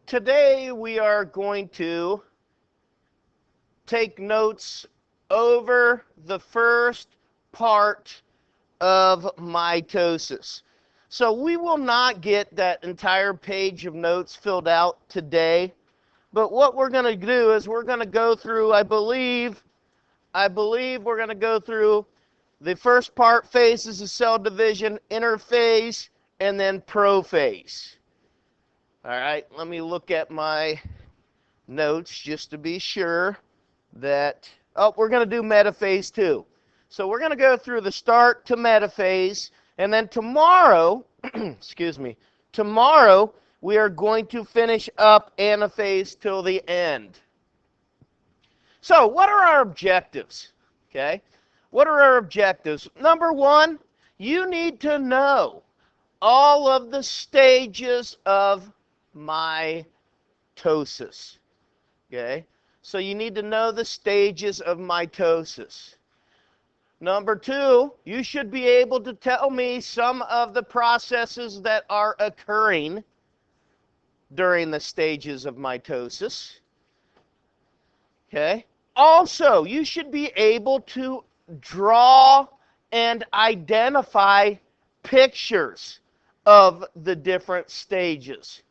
today we are going to take notes over the first part of mitosis. So we will not get that entire page of notes filled out today, but what we're going to do is we're going to go through, I believe we're going to go through the first part, phases of cell division, interphase, and then prophase. All right, let me look at my notes just to be sure that, oh, we're going to do metaphase too. So we're going to go through the start to metaphase, and then tomorrow, excuse me, tomorrow we are going to finish up anaphase till the end. So what are our objectives? Okay, what are our objectives? Number one, you need to know all of the stages of mitosis. Okay, so you need to know the stages of mitosis. Number two, you should be able to tell me some of the processes that are occurring during the stages of mitosis. Okay. Also, you should be able to draw and identify pictures of the different stages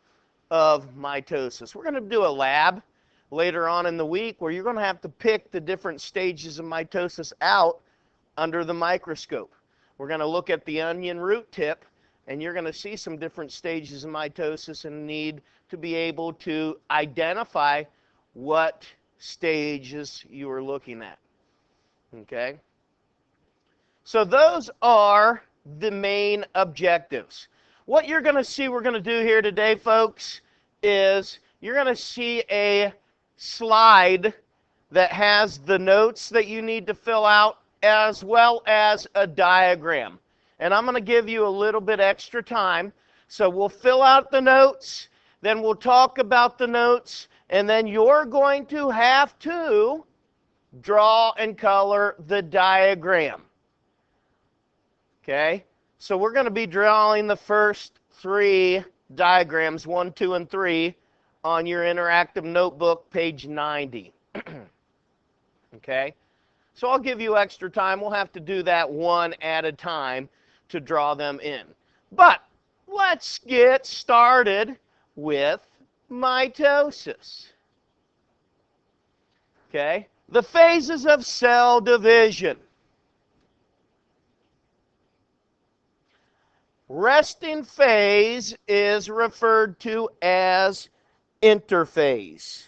of mitosis. We're going to do a lab later on in the week where you're going to have to pick the different stages of mitosis out under the microscope. We're going to look at the onion root tip, and you're going to see some different stages of mitosis and need to be able to identify what stages you are looking at. Okay? So those are the main objectives. What you're going to see we're going to do here today, folks, is you're going to see a slide that has the notes that you need to fill out as well as a diagram. And I'm going to give you a little bit extra time. So we'll fill out the notes, then we'll talk about the notes, and then you're going to have to draw and color the diagram. Okay? So we're going to be drawing the first three diagrams, 1, 2, and 3, on your interactive notebook, page 90. Okay? So I'll give you extra time. We'll have to do that one at a time to draw them in. But let's get started with mitosis. Okay? The phases of cell division. Resting phase is referred to as interphase.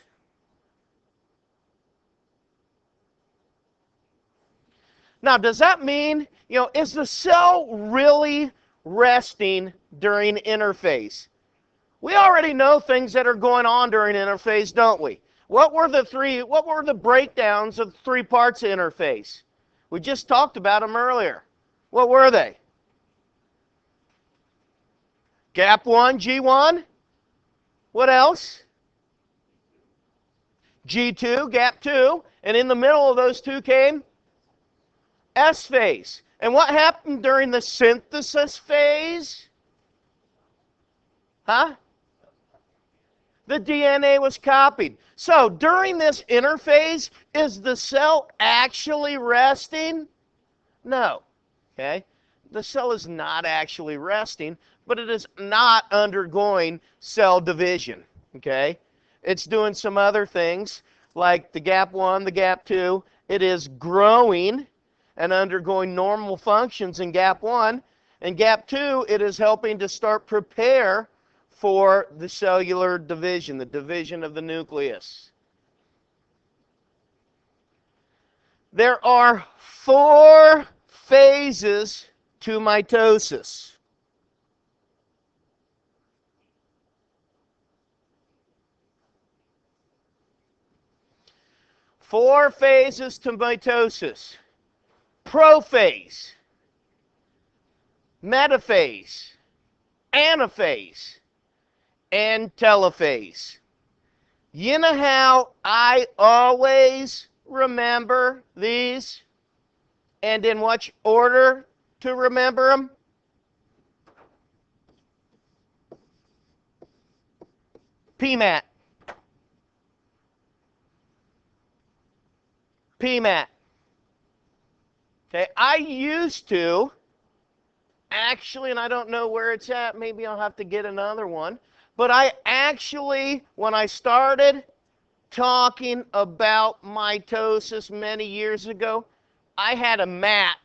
Now, does that mean, is the cell really resting during interphase? We already know things that are going on during interphase, don't we? What were the breakdowns of 3 parts of interphase? We just talked about them earlier. What were they? Gap 1, G1. What else? G2, gap 2. And in the middle of those two came S phase. And what happened during the synthesis phase? Huh? The DNA was copied. So during this interphase, is the cell actually resting? No. Okay? The cell is not actually resting, but it is not undergoing cell division. Okay? It's doing some other things, like the gap 1, the gap 2. It is growing and undergoing normal functions in gap 1. And gap 2, it is helping to start prepare for the cellular division, the division of the nucleus. There are 4 phases to mitosis. Four phases to mitosis. Prophase, metaphase, anaphase, and telophase. You know how I always remember these and in which order to remember them? PMAT. PMAT. Okay, I used to, actually, and I don't know where it's at, maybe I'll have to get another one, but I actually, when I started talking about mitosis many years ago, I had a mat,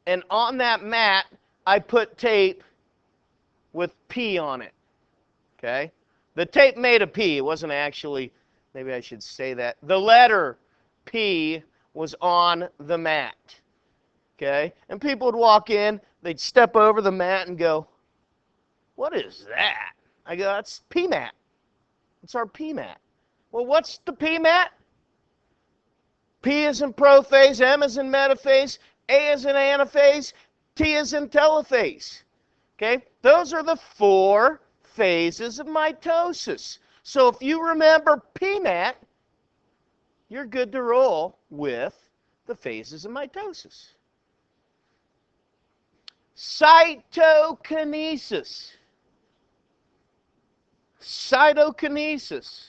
and on that mat, I put tape with P on it, okay? The tape made a P. It wasn't actually, maybe I should say that. The letter P was on the mat, okay? And people would walk in, they'd step over the mat and go, "What is that?" I go, "That's PMAT. It's our PMAT." Well, what's the PMAT? P is in prophase, M is in metaphase, A is in anaphase, T is in telophase. Okay? Those are the 4 phases of mitosis. So if you remember PMAT, you're good to roll with the phases of mitosis. Cytokinesis. Cytokinesis.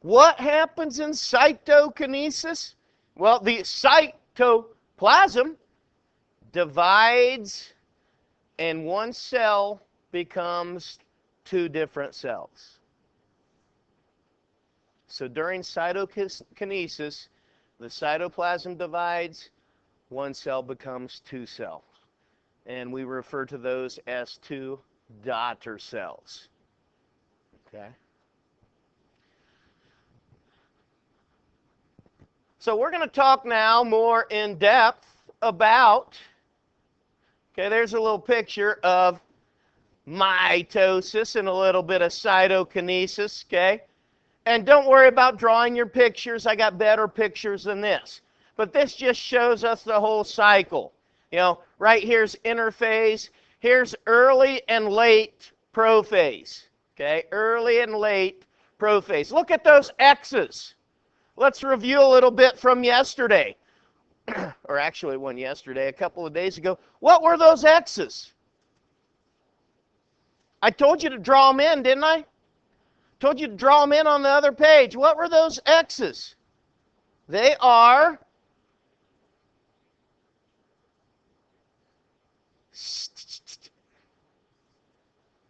What happens in cytokinesis? Well, the cytoplasm divides and one cell becomes 2 different cells. So during cytokinesis, the cytoplasm divides, one cell becomes 2 cells. And we refer to those as 2 daughter cells. Okay? So we're going to talk now more in depth about, okay, there's a little picture of mitosis and a little bit of cytokinesis, okay? And don't worry about drawing your pictures. I got better pictures than this. But this just shows us the whole cycle. You know, right here's interphase. Here's early and late prophase, okay? Early and late prophase. Look at those X's. Let's review a little bit from yesterday. Or actually, one yesterday, a couple of days ago. What were those X's? I told you to draw them in, didn't I? Told you to draw them in on the other page. What were those X's? They are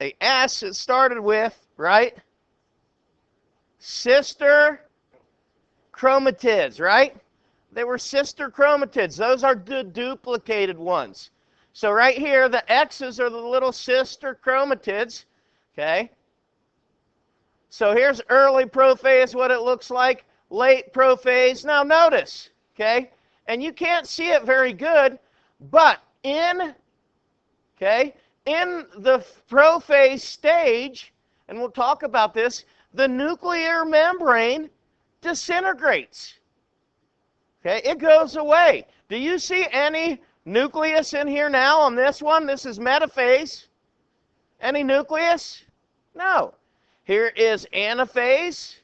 a S it started with, right? Sister chromatids, right? They were sister chromatids. Those are the duplicated ones. So right here, the X's are the little sister chromatids, okay? So here's early prophase, what it looks like, late prophase. Now notice, okay, and you can't see it very good, but in the prophase stage, and we'll talk about this, the nuclear membrane disintegrates. Okay, it goes away. Do you see any nucleus in here now on this one? This is metaphase. Any nucleus? No. Here is anaphase.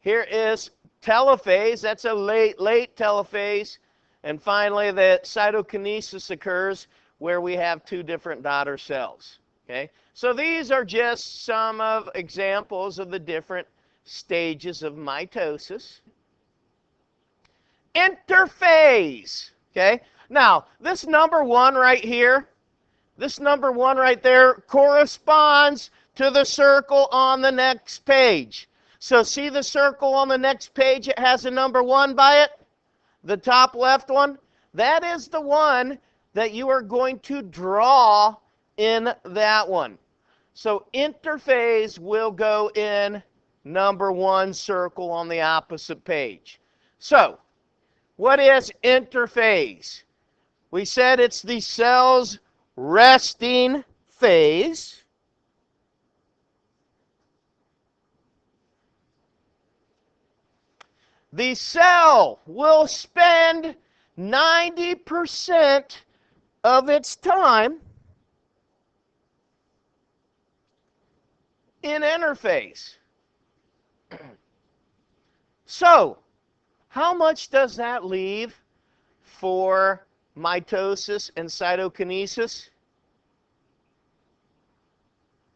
Here is telophase. That's a late telophase. And finally, the cytokinesis occurs where we have 2 different daughter cells. Okay? So these are just some of examples of the different stages of mitosis. Interphase. Okay? Now, this number 1 right here, this number 1 right there corresponds to the circle on the next page. So see the circle on the next page? It has a number 1 by it. The top left one. That is the one that you are going to draw in that one. So interphase will go in number 1 circle on the opposite page. So, what is interphase? We said it's the cell's resting phase. The cell will spend 90% of its time in interphase. So, how much does that leave for mitosis and cytokinesis?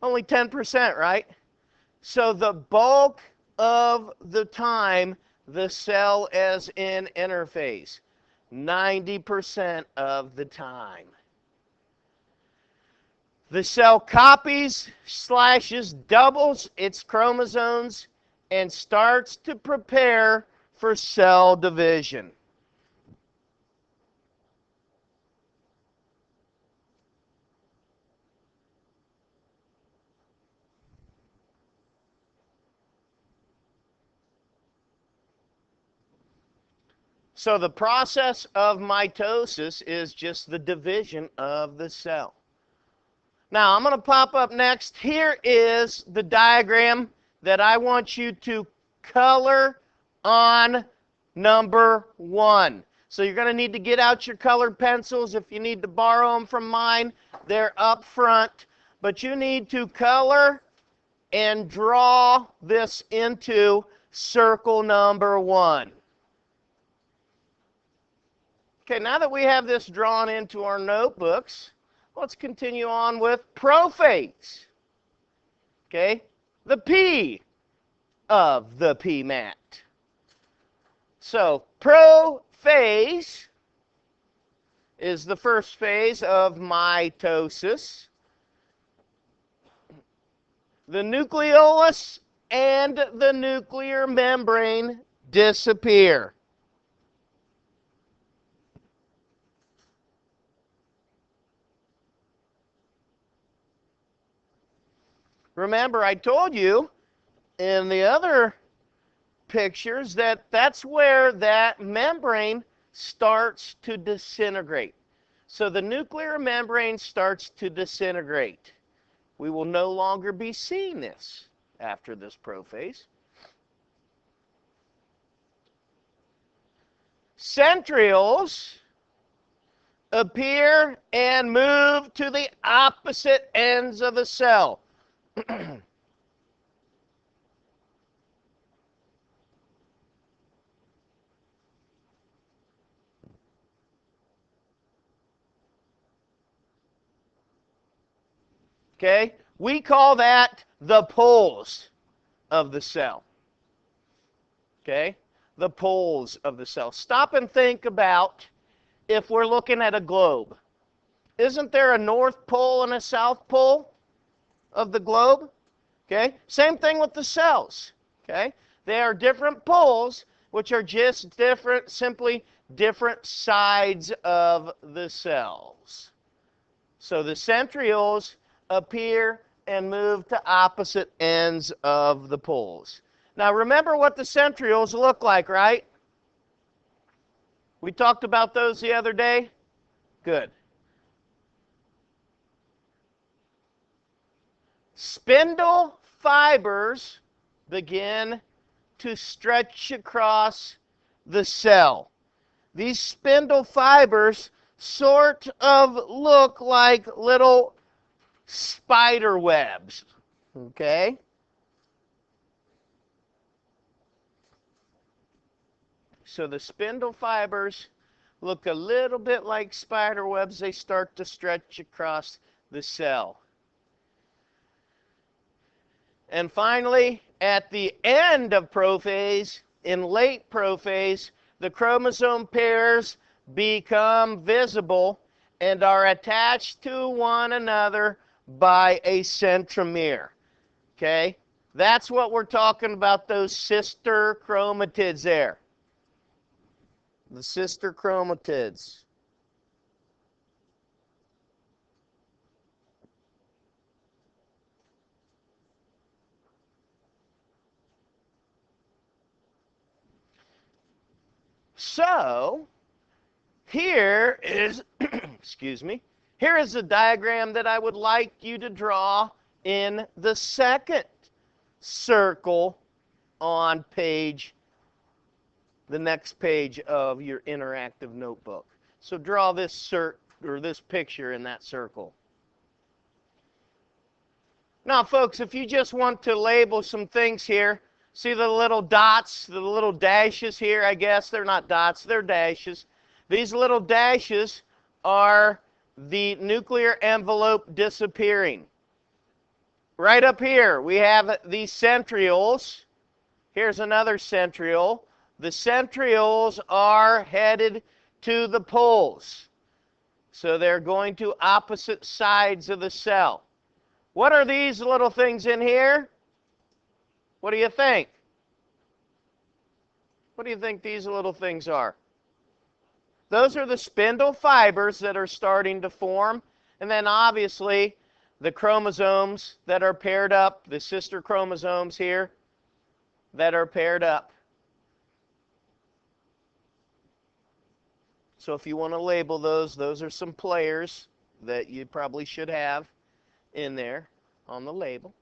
Only 10%, right? So the bulk of the time, the cell is in interphase. 90% of the time. The cell copies, slashes, doubles its chromosomes, and starts to prepare for cell division. So the process of mitosis is just the division of the cell. Now, I'm going to pop up next. Here is the diagram that I want you to color on number 1. So you're going to need to get out your colored pencils. If you need to borrow them from mine, they're up front. But you need to color and draw this into circle number 1. Okay, now that we have this drawn into our notebooks, let's continue on with prophase. Okay, the P of the PMAT. So, prophase is the first phase of mitosis. The nucleolus and the nuclear membrane disappear. Remember, I told you in the other pictures that that's where that membrane starts to disintegrate. So the nuclear membrane starts to disintegrate. We will no longer be seeing this after this prophase. Centrioles appear and move to the opposite ends of the cell. Okay, we call that the poles of the cell. Okay, the poles of the cell. Stop and think about if we're looking at a globe. Isn't there a north pole and a south pole of the globe? Okay, same thing with the cells. Okay, they are different poles, which are just different, simply different sides of the cells. So the centrioles appear and move to opposite ends of the poles. Now remember what the centrioles look like, right? We talked about those the other day? Good. Spindle fibers begin to stretch across the cell. These spindle fibers sort of look like little spider webs, okay? So the spindle fibers look a little bit like spider webs. They start to stretch across the cell. And finally, at the end of prophase, in late prophase, the chromosome pairs become visible and are attached to one another by a centromere. Okay? That's what we're talking about, those sister chromatids there. The sister chromatids. So, here is, excuse me, here is a diagram that I would like you to draw in the second circle on the next page of your interactive notebook. So draw this this picture in that circle. Now, folks, if you just want to label some things here, see the little dots, the little dashes here, I guess. They're not dots, they're dashes. These little dashes are the nuclear envelope disappearing. Right up here, we have the centrioles. Here's another centriole. The centrioles are headed to the poles. So they're going to opposite sides of the cell. What are these little things in here? What do you think? What do you think these little things are? Those are the spindle fibers that are starting to form. And then obviously the chromosomes that are paired up, the sister chromosomes here that are paired up. So if you want to label those are some players that you probably should have in there on the label.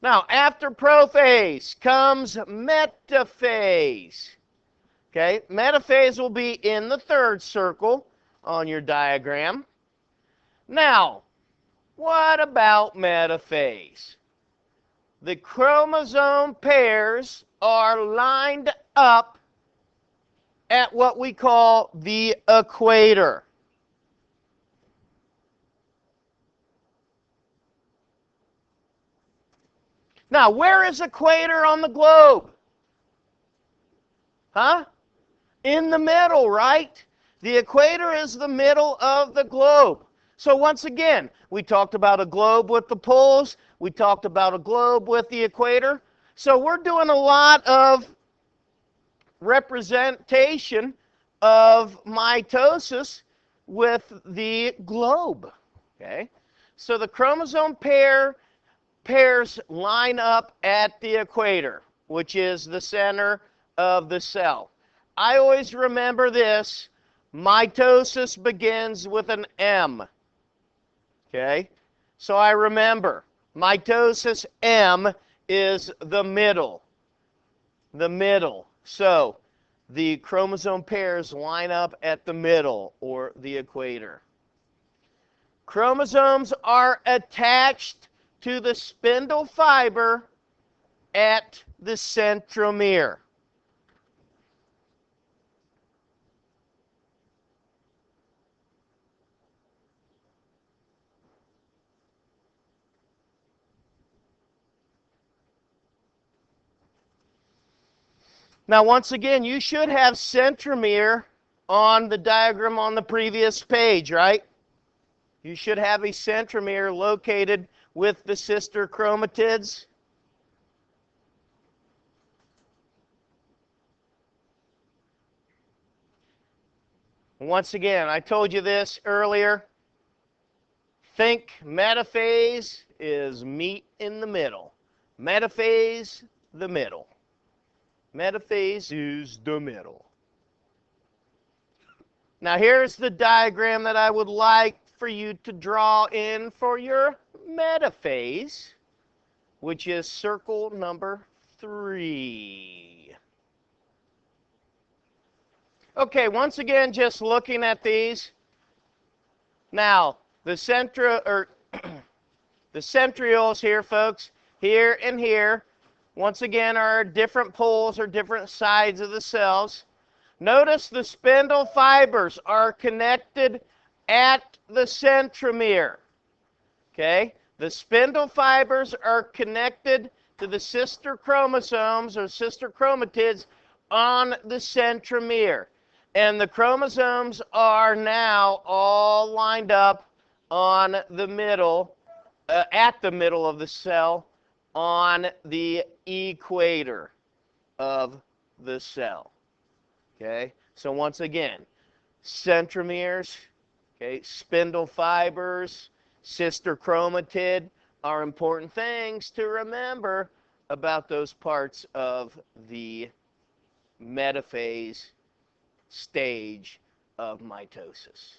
Now, after prophase comes metaphase. Okay, metaphase will be in the third circle on your diagram. Now, what about metaphase? The chromosome pairs are lined up at what we call the equator. Now, where is equator on the globe? Huh? In the middle, right? The equator is the middle of the globe. So once again, we talked about a globe with the poles. We talked about a globe with the equator. So we're doing a lot of representation of mitosis with the globe. Okay? So the chromosome pairs line up at the equator, which is the center of the cell. I always remember this. Mitosis begins with an M. Okay? So I remember mitosis M is the middle. The middle. So the chromosome pairs line up at the middle or the equator. Chromosomes are attached to the spindle fiber at the centromere. Now, once again, you should have centromere on the diagram on the previous page, right? You should have a centromere located with the sister chromatids. Once again, I told you this earlier. Think metaphase is meet in the middle. Metaphase, the middle. Metaphase is the middle. Now here's the diagram that I would like for you to draw in for your metaphase, which is circle number 3. Okay, once again, just looking at these. Now, the centrioles here, folks, here and here, once again, are different poles or different sides of the cells. Notice the spindle fibers are connected at the centromere. Okay? The spindle fibers are connected to the sister chromosomes or sister chromatids on the centromere. And the chromosomes are now all lined up on the middle, at the middle of the cell, on the equator of the cell. Okay? So once again, centromeres, okay, spindle fibers, sister chromatid are important things to remember about those parts of the metaphase stage of mitosis.